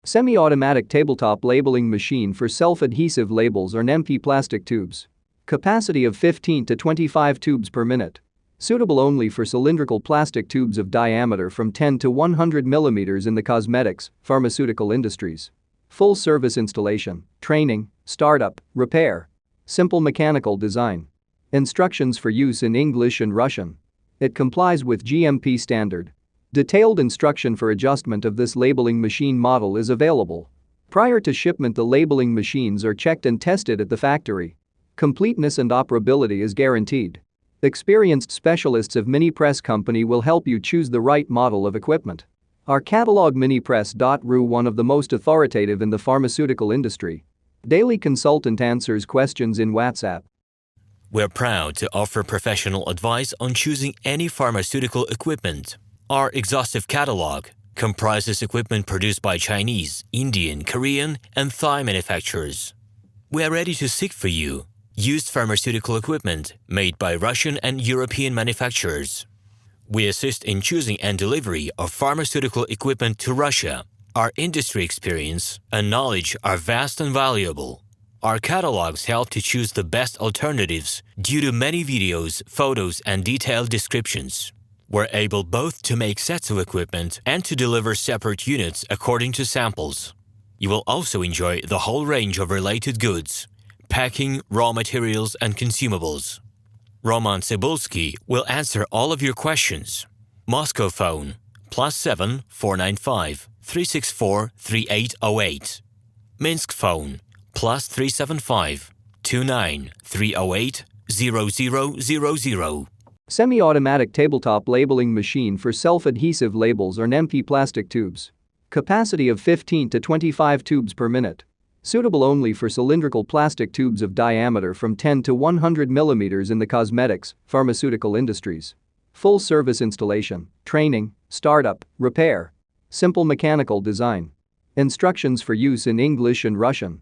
Semi-automatic tabletop labeling machine for self-adhesive labels or NMP plastic tubes. Capacity of 15 to 25 tubes per minute. Suitable only for cylindrical plastic tubes of diameter from 10 to 100 millimeters in the cosmetics, pharmaceutical industries. Full service installation, training, startup, repair. Simple mechanical design. Instructions for use in English and Russian. It complies with GMP standard. Detailed instruction for adjustment of this labeling machine model is available. Prior to shipment, the labeling machines are checked and tested at the factory. Completeness and operability is guaranteed. Experienced specialists of Minipress company will help you choose the right model of equipment. Our catalog Minipress.ru, one of the most authoritative in the pharmaceutical industry. Daily consultant answers questions in WhatsApp. We're proud to offer professional advice on choosing any pharmaceutical equipment. Our exhaustive catalog comprises equipment produced by Chinese, Indian, Korean, and Thai manufacturers. We are ready to seek for you used pharmaceutical equipment made by Russian and European manufacturers. We assist in choosing and delivery of pharmaceutical equipment to Russia. Our industry experience and knowledge are vast and valuable. Our catalogs help to choose the best alternatives due to many videos, photos, and detailed descriptions. We're able both to make sets of equipment and to deliver separate units according to samples. You will also enjoy the whole range of related goods, packing, raw materials, and consumables. RomanTsibulsky will answer all of your questions. Moscow phone +7 495 364 3808. Minsk phone +375 29 308 0000. Semi-automatic tabletop labeling machine for self-adhesive labels or NMP plastic tubes. Capacity of 15 to 25 tubes per minute. Suitable only for cylindrical plastic tubes of diameter from 10 to 100 millimeters in the cosmetics, pharmaceutical industries. Full service installation, training, startup, repair. Simple mechanical design. Instructions for use in English and Russian.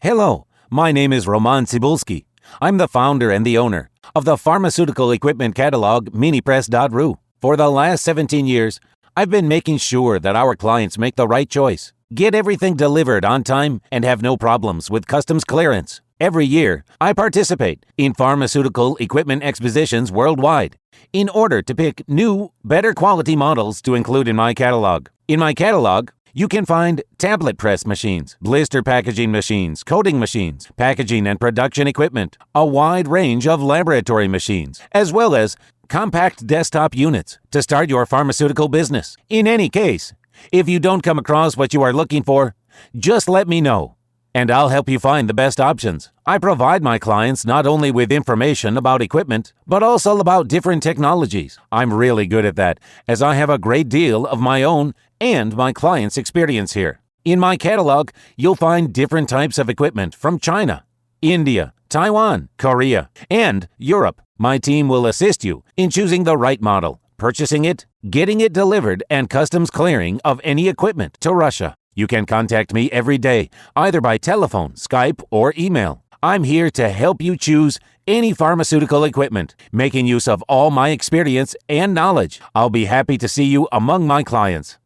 Hello, my name is RomanTsibulsky. I'm the founder and the owner of the pharmaceutical equipment catalog Minipress.ru. For the last 17 years, I've been making sure that our clients make the right choice, get everything delivered on time, and have no problems with customs clearance. Every year, I participate in pharmaceutical equipment expositions worldwide in order to pick new, better quality models to include in my catalog. In my catalog, you can find tablet press machines, blister packaging machines, coating machines, packaging and production equipment, a wide range of laboratory machines, as well as compact desktop units to start your pharmaceutical business. In any case, if you don't come across what you are looking for, just let me know, and I'll help you find the best options. I provide my clients not only with information about equipment, but also about different technologies. I'm really good at that, as I have a great deal of my own and my clients' experience here. In my catalog, you'll find different types of equipment from China, India, Taiwan, Korea, and Europe. My team will assist you in choosing the right model, purchasing it, getting it delivered, and customs clearing of any equipment to Russia. You can contact me every day, either by telephone, Skype, or email. I'm here to help you choose any pharmaceutical equipment, making use of all my experience and knowledge. I'll be happy to see you among my clients.